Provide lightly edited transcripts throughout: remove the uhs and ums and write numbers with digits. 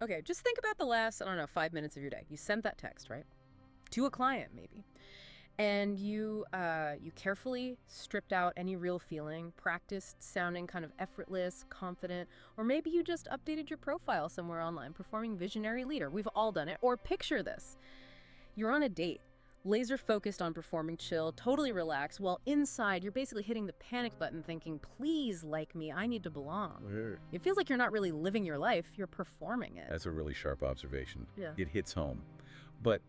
Okay, just think about the last, I don't know, 5 minutes of your day. You sent that text, right? To a client, maybe. And you carefully stripped out any real feeling, practiced sounding kind of effortless, confident, or maybe you just updated your profile somewhere online, performing visionary leader. We've all done it. Or picture this. You're on a date, laser focused on performing chill, totally relaxed, while inside you're basically hitting the panic button thinking, please like me, I need to belong. Weird. It feels like you're not really living your life, you're performing it. That's a really sharp observation. Yeah. It hits home. But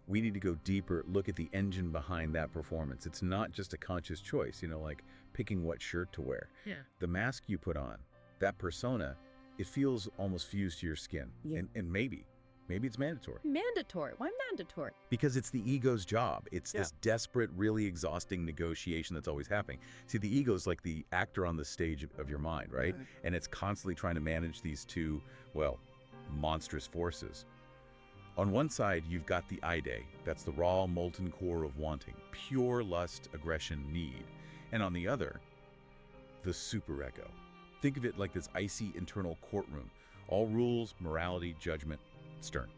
we need to go deeper, look at the engine behind that performance. It's not just a conscious choice, like picking what shirt to wear. Yeah. The mask you put on, that persona, it feels almost fused to your skin. Yeah. And maybe it's mandatory. Mandatory? Why mandatory? Because it's the ego's job. It's this desperate, really exhausting negotiation that's always happening. See, the ego's like the actor on the stage of your mind, right? And it's constantly trying to manage these two, well, monstrous forces. On one side, you've got the I day. That's the raw, molten core of wanting, pure lust, aggression, need. And on the other, the superego. Think of it like this icy internal courtroom. All rules, morality, judgment, stern.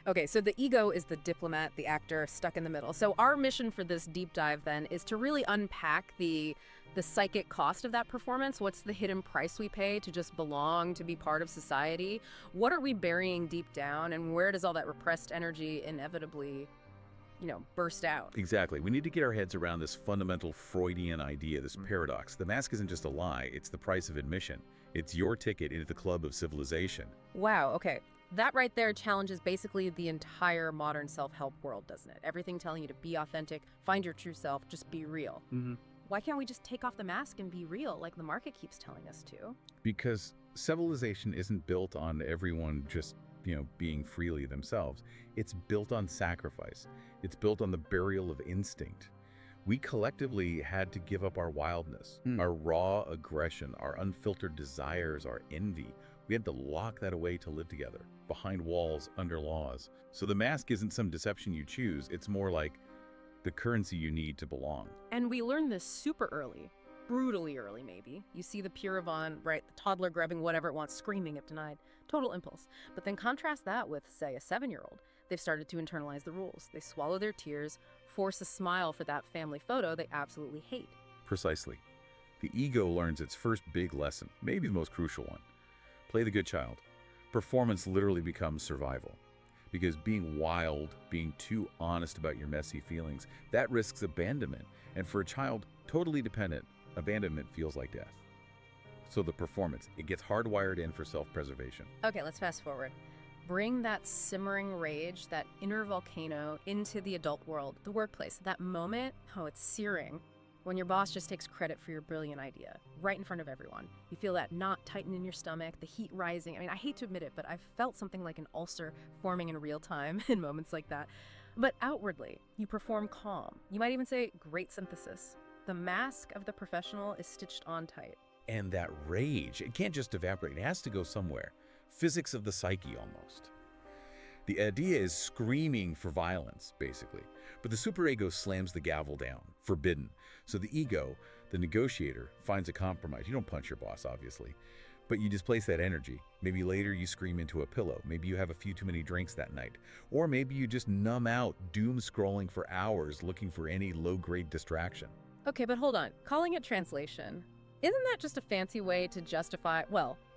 Okay, so the ego is the diplomat, the actor stuck in the middle. So our mission for this deep dive then is to really unpack the psychic cost of that performance. What's the hidden price we pay to just belong, to be part of society? What are we burying deep down, and where does all that repressed energy inevitably, burst out? Exactly. We need to get our heads around this fundamental Freudian idea, this paradox. The mask isn't just a lie, it's the price of admission. It's your ticket into the club of civilization. Wow, okay. That right there challenges basically the entire modern self-help world, doesn't it? Everything telling you to be authentic, find your true self, just be real. Why can't we just take off the mask and be real like the market keeps telling us to? Because civilization isn't built on everyone just, being freely themselves. It's built on sacrifice. It's built on the burial of instinct. We collectively had to give up our wildness, our raw aggression, our unfiltered desires, our envy. We had to lock that away to live together, behind walls, under laws. So the mask isn't some deception you choose. It's more like the currency you need to belong. And we learned this super early, brutally early maybe. You see the pure Yvonne, right, the toddler grabbing whatever it wants, screaming if denied. Total impulse. But then contrast that with, say, a 7-year-old. They've started to internalize the rules. They swallow their tears, force a smile for that family photo they absolutely hate. Precisely. The ego learns its first big lesson, maybe the most crucial one. Play the good child. Performance literally becomes survival. Because being wild, being too honest about your messy feelings, that risks abandonment. And for a child totally dependent, abandonment feels like death. So the performance, it gets hardwired in for self-preservation. Okay, let's fast forward. Bring that simmering rage, that inner volcano, into the adult world, the workplace. That moment, it's searing. When your boss just takes credit for your brilliant idea, right in front of everyone. You feel that knot tighten in your stomach, the heat rising. I mean, I hate to admit it, but I've felt something like an ulcer forming in real time in moments like that. But outwardly, you perform calm. You might even say great synthesis. The mask of the professional is stitched on tight. And that rage, it can't just evaporate. It has to go somewhere. Physics of the psyche, almost. The idea is screaming for violence, basically. But the superego slams the gavel down, forbidden. So the ego, the negotiator, finds a compromise. You don't punch your boss, obviously, but you displace that energy. Maybe later you scream into a pillow. Maybe you have a few too many drinks that night. Or maybe you just numb out, doom scrolling for hours looking for any low-grade distraction. Okay, but hold on. Calling it translation, isn't that just a fancy way to justify,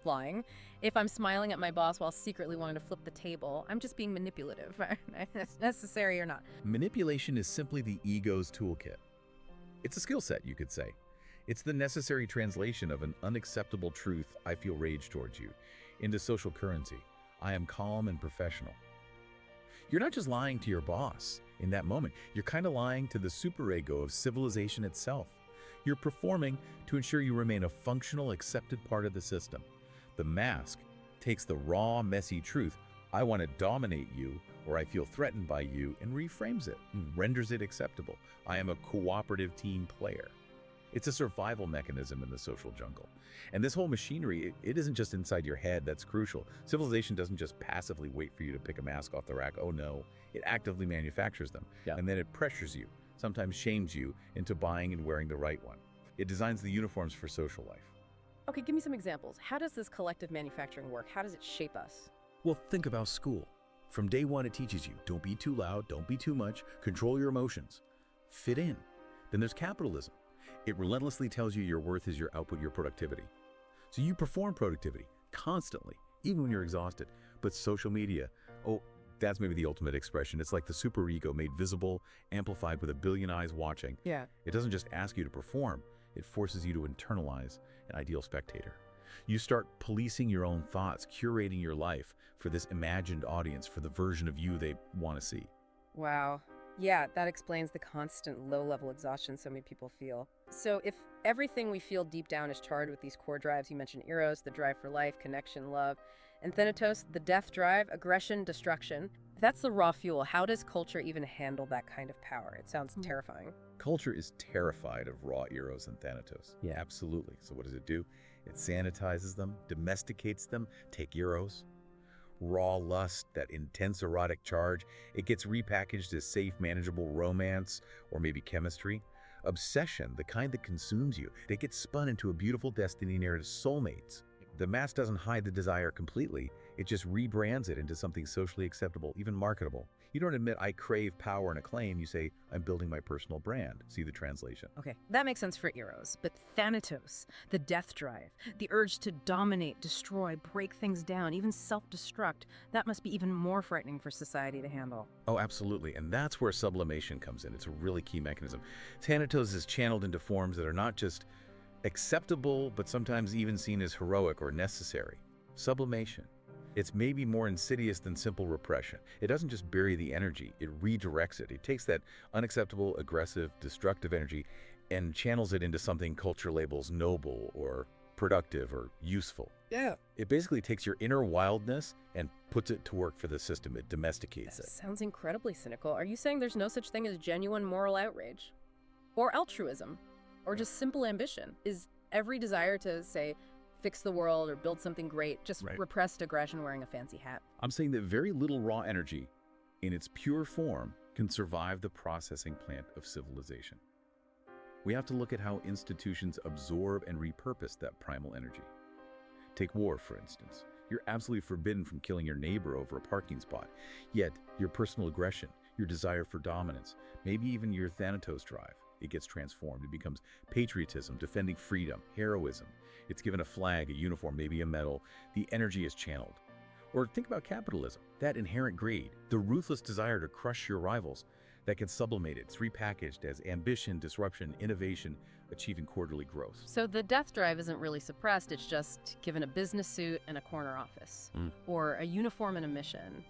lying? If I'm smiling at my boss while secretly wanting to flip the table, I'm just being manipulative, right? Necessary or not. Manipulation is simply the ego's toolkit. It's a skill set, you could say. It's the necessary translation of an unacceptable truth, I feel rage towards you, into social currency. I am calm and professional. You're not just lying to your boss in that moment. You're kind of lying to the superego of civilization itself. You're performing to ensure you remain a functional, accepted part of the system. The mask takes the raw, messy truth, I want to dominate you, or I feel threatened by you, and reframes it, renders it acceptable. I am a cooperative team player. It's a survival mechanism in the social jungle. And this whole machinery, it isn't just inside your head that's crucial. Civilization doesn't just passively wait for you to pick a mask off the rack. Oh no, it actively manufactures them. And then it pressures you, sometimes shames you, into buying and wearing the right one. It designs the uniforms for social life. Okay, give me some examples. How does this collective manufacturing work? How does it shape us? Well, think about school. From day one, it teaches you, don't be too loud, don't be too much, control your emotions, fit in. Then there's capitalism. It relentlessly tells you your worth is your output, your productivity. So you perform productivity constantly, even when you're exhausted. But social media, oh, that's maybe the ultimate expression. It's like the superego made visible, amplified with a billion eyes watching. Yeah. It doesn't just ask you to perform, it forces you to internalize an ideal spectator. You start policing your own thoughts, curating your life for this imagined audience, for the version of you they want to see. Wow. Yeah, that explains the constant low-level exhaustion so many people feel. So if everything we feel deep down is charged with these core drives, you mentioned Eros, the drive for life, connection, love, and Thanatos, the death drive, aggression, destruction. If that's the raw fuel, how does culture even handle that kind of power? It sounds terrifying. Culture is terrified of raw Eros and Thanatos. Yeah, absolutely. So what does it do? It sanitizes them, domesticates them. Take Eros. Raw lust, that intense erotic charge, it gets repackaged as safe, manageable romance or maybe chemistry. Obsession, the kind that consumes you, they get spun into a beautiful destiny narrative, soulmates. The mask doesn't hide the desire completely, it just rebrands it into something socially acceptable, even marketable. You don't admit, I crave power and acclaim, you say, I'm building my personal brand. See the translation. Okay, that makes sense for Eros, but Thanatos, the death drive, the urge to dominate, destroy, break things down, even self-destruct, that must be even more frightening for society to handle. Oh, absolutely, and that's where sublimation comes in. It's a really key mechanism. Thanatos is channeled into forms that are not just acceptable, but sometimes even seen as heroic or necessary. Sublimation. It's maybe more insidious than simple repression. It doesn't just bury the energy, it redirects it. It takes that unacceptable, aggressive, destructive energy and channels it into something culture labels noble or productive or useful. Yeah. It basically takes your inner wildness and puts it to work for the system. It domesticates That it. sounds incredibly cynical. Are you saying there's no such thing as genuine moral outrage? Or altruism? Or just simple ambition? Is every desire to, say, fix the world or build something great just repressed aggression wearing a fancy hat? I'm saying that very little raw energy in its pure form can survive the processing plant of civilization. We have to look at how institutions absorb and repurpose that primal energy. Take war, for instance. You're absolutely forbidden from killing your neighbor over a parking spot. Yet, your personal aggression, your desire for dominance, maybe even your Thanatos drive, it gets transformed. It becomes patriotism, defending freedom, heroism. It's given a flag, a uniform, maybe a medal. The energy is channeled. Or think about capitalism, that inherent greed, the ruthless desire to crush your rivals that gets sublimated. It's repackaged as ambition, disruption, innovation, achieving quarterly growth. So the death drive isn't really suppressed, it's just given a business suit and a corner office, or a uniform and a mission.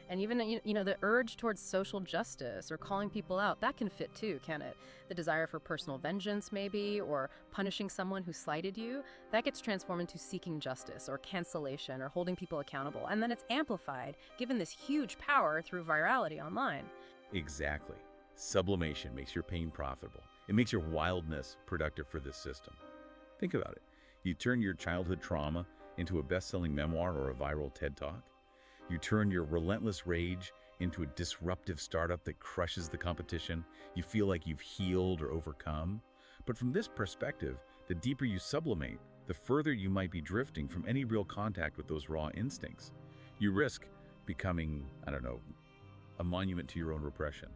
And even, the urge towards social justice or calling people out, that can fit too, can it? The desire for personal vengeance, maybe, or punishing someone who slighted you, that gets transformed into seeking justice or cancellation or holding people accountable. And then it's amplified, given this huge power through virality online. Exactly. Sublimation makes your pain profitable. It makes your wildness productive for this system. Think about it. You turn your childhood trauma into a best-selling memoir or a viral TED Talk. You turn your relentless rage into a disruptive startup that crushes the competition. You feel like you've healed or overcome. But from this perspective, the deeper you sublimate, the further you might be drifting from any real contact with those raw instincts. You risk becoming, a monument to your own repression.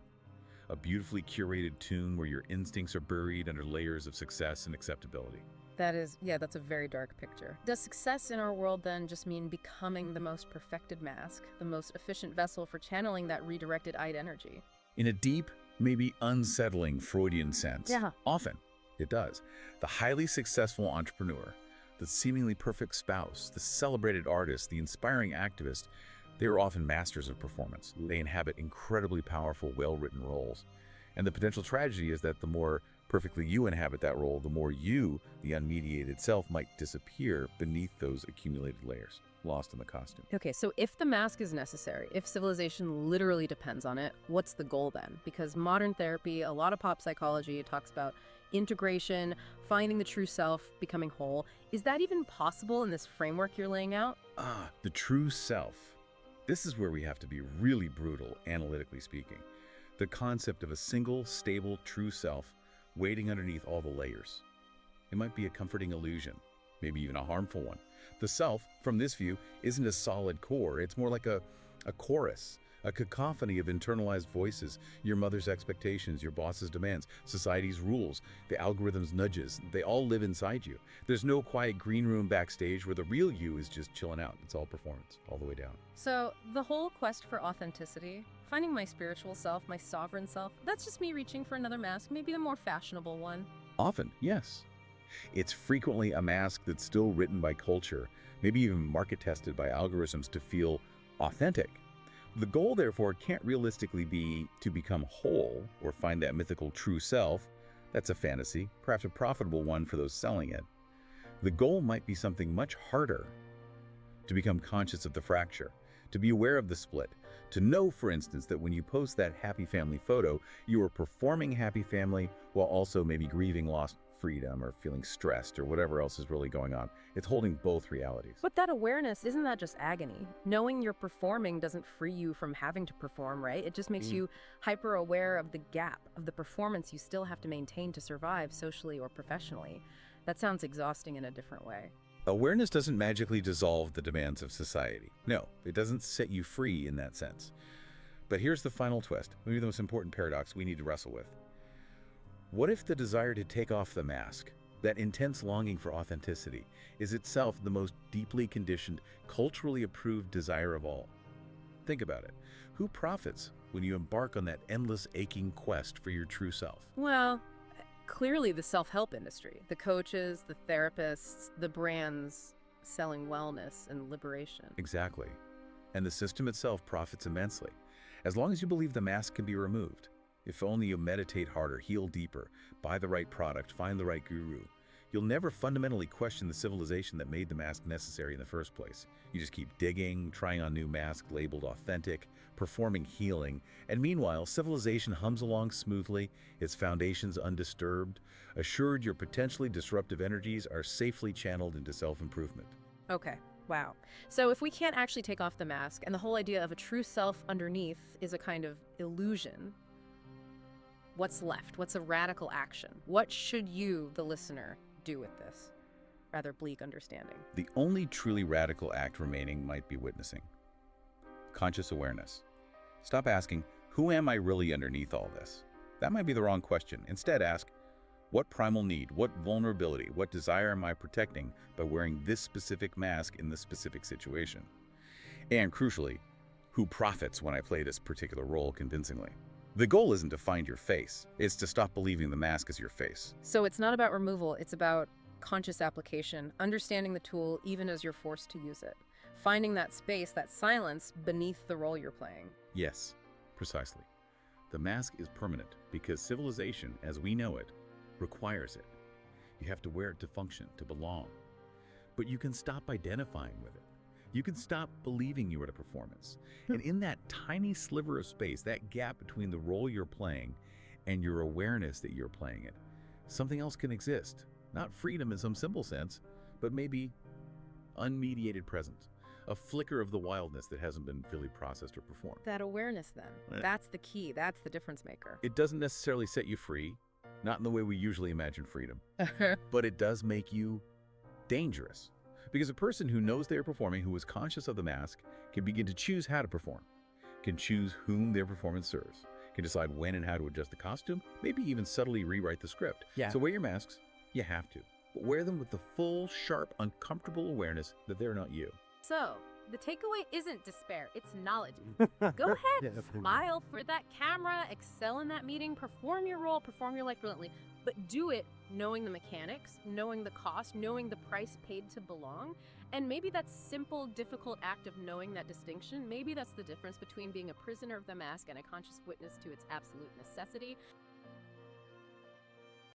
A beautifully curated tune where your instincts are buried under layers of success and acceptability. That's a very dark picture. Does success in our world then just mean becoming the most perfected mask, the most efficient vessel for channeling that redirected id energy? In a deep, maybe unsettling Freudian sense, often it does. The highly successful entrepreneur, the seemingly perfect spouse, the celebrated artist, the inspiring activist, they are often masters of performance. They inhabit incredibly powerful, well-written roles. And the potential tragedy is that the more perfectly you inhabit that role, the more you, the unmediated self, might disappear beneath those accumulated layers, lost in the costume. Okay, so if the mask is necessary, if civilization literally depends on it, what's the goal then? Because modern therapy, a lot of pop psychology talks about integration, finding the true self, becoming whole. Is that even possible in this framework you're laying out? The true self. This is where we have to be really brutal, analytically speaking. The concept of a single, stable, true self waiting underneath all the layers. It might be a comforting illusion, maybe even a harmful one. The self, from this view, isn't a solid core. It's more like a chorus, a cacophony of internalized voices, your mother's expectations, your boss's demands, society's rules, the algorithm's nudges. They all live inside you. There's no quiet green room backstage where the real you is just chilling out. It's all performance, all the way down. So the whole quest for authenticity, finding my spiritual self, my sovereign self, that's just me reaching for another mask, maybe the more fashionable one. Often, yes. It's frequently a mask that's still written by culture, maybe even market tested by algorithms to feel authentic. The goal, therefore, can't realistically be to become whole or find that mythical true self. That's a fantasy, perhaps a profitable one for those selling it. The goal might be something much harder: to become conscious of the fracture, to be aware of the split, to know, for instance, that when you post that happy family photo, you are performing happy family while also maybe grieving lost freedom or feeling stressed or whatever else is really going on. It's holding both realities. But that awareness, isn't that just agony? Knowing you're performing doesn't free you from having to perform, right? It just makes you hyper aware of the gap, of the performance you still have to maintain to survive socially or professionally. That sounds exhausting in a different way. Awareness doesn't magically dissolve the demands of society. No, it doesn't set you free in that sense. But here's the final twist, maybe the most important paradox we need to wrestle with. What if the desire to take off the mask, that intense longing for authenticity, is itself the most deeply conditioned, culturally approved desire of all? Think about it. Who profits when you embark on that endless aching quest for your true self? Well, clearly the self-help industry, the coaches, the therapists, the brands selling wellness and liberation. Exactly. And the system itself profits immensely, as long as you believe the mask can be removed. If only you meditate harder, heal deeper, buy the right product, find the right guru, you'll never fundamentally question the civilization that made the mask necessary in the first place. You just keep digging, trying on new masks labeled authentic, performing healing, and meanwhile, civilization hums along smoothly, its foundations undisturbed, assured your potentially disruptive energies are safely channeled into self-improvement. Okay, wow. So if we can't actually take off the mask, and the whole idea of a true self underneath is a kind of illusion, what's left? What's a radical action? What should you, the listener, do with this rather bleak understanding? The only truly radical act remaining might be witnessing. Conscious awareness. Stop asking, who am I really underneath all this? That might be the wrong question. Instead, ask, what primal need, what vulnerability, what desire am I protecting by wearing this specific mask in this specific situation? And crucially, who profits when I play this particular role convincingly? The goal isn't to find your face, it's to stop believing the mask is your face. So it's not about removal, it's about conscious application, understanding the tool even as you're forced to use it, finding that space, that silence beneath the role you're playing. Yes, precisely. The mask is permanent because civilization, as we know it, requires it. You have to wear it to function, to belong. But you can stop identifying with it. You can stop believing you are at a performance. And in that tiny sliver of space, that gap between the role you're playing and your awareness that you're playing it, something else can exist. Not freedom in some simple sense, but maybe unmediated presence. A flicker of the wildness that hasn't been fully processed or performed. That awareness then, that's the key, that's the difference maker. It doesn't necessarily set you free, not in the way we usually imagine freedom, but it does make you dangerous. Because a person who knows they are performing, who is conscious of the mask, can begin to choose how to perform, can choose whom their performance serves, can decide when and how to adjust the costume, maybe even subtly rewrite the script. Yeah. So wear your masks, you have to, but wear them with the full, sharp, uncomfortable awareness that they're not you. So, the takeaway isn't despair, it's knowledge. Go ahead, smile for that camera, excel in that meeting, perform your role, perform your life brilliantly, but do it knowing the mechanics, knowing the cost, knowing the price paid to belong. And maybe that simple, difficult act of knowing that distinction, maybe that's the difference between being a prisoner of the mask and a conscious witness to its absolute necessity.